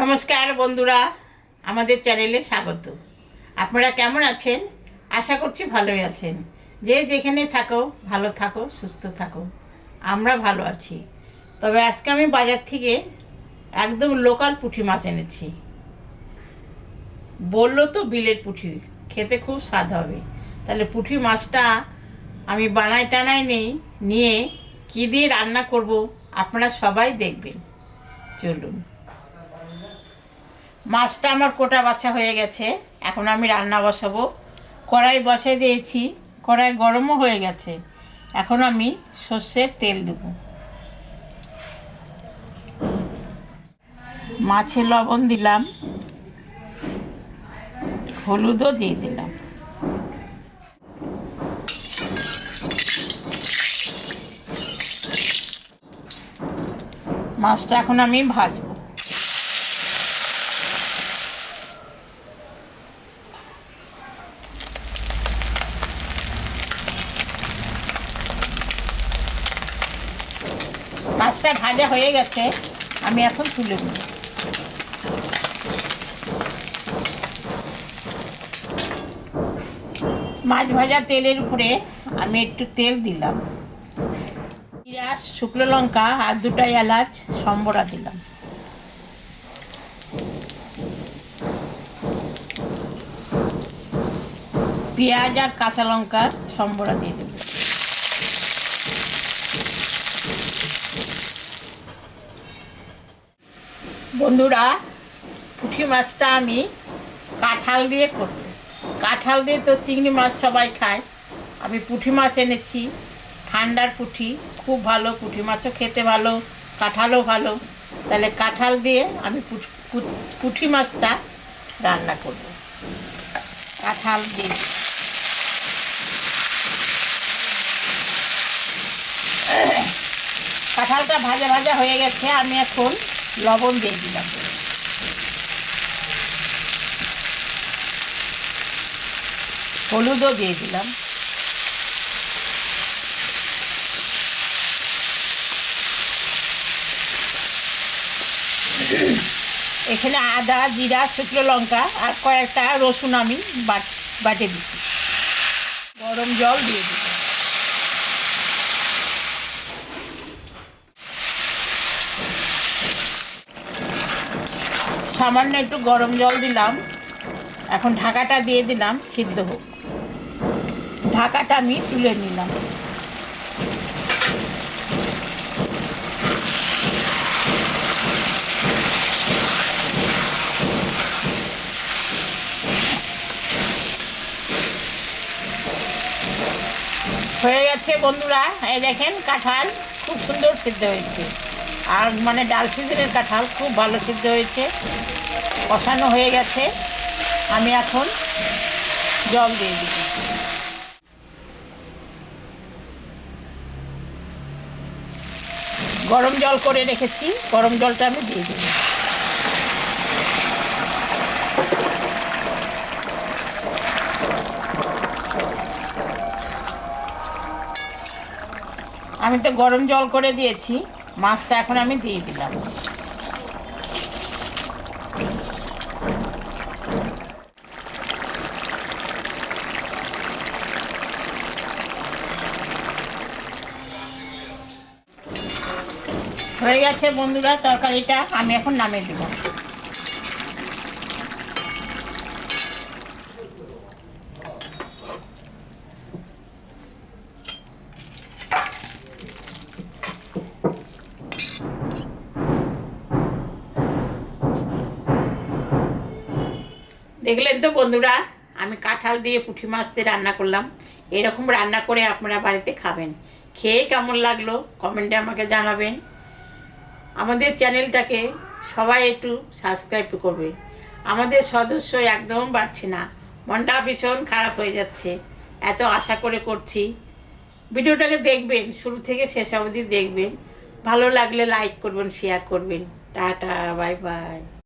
নমস্কার বন্ধুরা, আমাদের চ্যানেলে স্বাগত। আপনারা কেমন আছেন? আশা করছি ভালোই আছেন। যে যেখানে থাকো ভালো থাকো, সুস্থ থাকো। আমরা ভালো আছি। তবে আজকে আমি বাজার থেকে একদম লোকাল পুঁটি মাছ এনেছি। বললো তো বিলের পুঁটি, খেতে খুব স্বাদ হবে। তাহলে পুঁটি মাছটা আমি বানাই টানাই নিয়ে কী দিয়ে রান্না করব আপনারা সবাই দেখবেন। চলুন। মাছটা আমার কোটা বাছা হয়ে গেছে। এখন আমি রান্না বসাবো। কড়াই বসাই দিয়েছি, কড়াই গরমও হয়ে গেছে। এখন আমি সর্ষের তেল দেব। মাছে লবণ দিলাম, হলুদও দিয়ে দিলাম। মাছটা এখন আমি ভাজবো। মাছটা ভাজা হয়ে গেছে, আমি এখন তুলে নেব। মাছ ভাজা তেলের উপরে আমি একটু তেল দিলাম, পেঁয়াজ, শুকনো লঙ্কা আর দুটো এলাচ সম্বরা দিলাম। পেঁয়াজ আর কাঁচা লঙ্কা সম্বরা দিয়ে দেব। বন্ধুরা, পুঁটি মাছটা আমি কাঁঠাল দিয়ে করব। কাঁঠাল দিয়ে তো চিংড়ি মাছ সবাই খায়, আমি পুঁটি মাছ এনেছি। ঠান্ডার পুঁটি, খুব ভালো। পুঁটি মাছও খেতে ভালো, কাঁঠালও ভালো। তাহলে কাঁঠাল দিয়ে আমি পুঁটি মাছটা রান্না করব। কাঁঠাল দিয়ে কাঁঠালটা ভাজা ভাজা হয়ে গেছে, আমি এখন লবণ দিয়ে দিলাম। হলুদও দিয়ে দিলাম। এখানে আদা, জিরা, শুকনো লঙ্কা আর কয়েকটা রসুন আমি বাটে দিচ্ছি। গরম জল দিয়ে দিলাম। সামান্য একটু গরম জল দিলাম। এখন ঢাকাটা দিয়ে দিলাম, সিদ্ধ হোক। ঢাকাটা আমি তুলে নিলাম। হয়ে গেছে বন্ধুরা, এই দেখেন কাঁঠাল খুব সুন্দর সিদ্ধ হয়েছে। আর মানে ডাল সিজনের কাঁঠাল খুব ভালো সিদ্ধ হয়েছে, কষানো হয়ে গেছে। আমি এখন জল দিয়ে দিই। গরম জল করে রেখেছি, গরম জলটা আমি দিয়ে দিই। আমি তো গরম জল করে দিয়েছি, মাছটা এখন আমি দিয়ে দিলাম। হয়ে গেছে বন্ধুরা তরকারিটা, আমি এখন নামিয়ে দেব। দেখলেন তো বন্ধুরা, আমি কাঁঠাল দিয়ে পুঁটি মাছ দিয়ে রান্না করলাম। এরকম রান্না করে আপনারা বাড়িতে খাবেন। খেয়ে কেমন লাগলো কমেন্টে আমাকে জানাবেন। আমাদের চ্যানেলটাকে সবাই একটু সাবস্ক্রাইব করবে। আমাদের সদস্য একদম বাড়ছে না, মনটা ভীষণ খারাপ হয়ে যাচ্ছে। এত আশা করে করছি। ভিডিওটাকে দেখবেন, শুরু থেকে শেষ অবধি দেখবেন। ভালো লাগলে লাইক করবেন, শেয়ার করবেন। Tata, bye bye.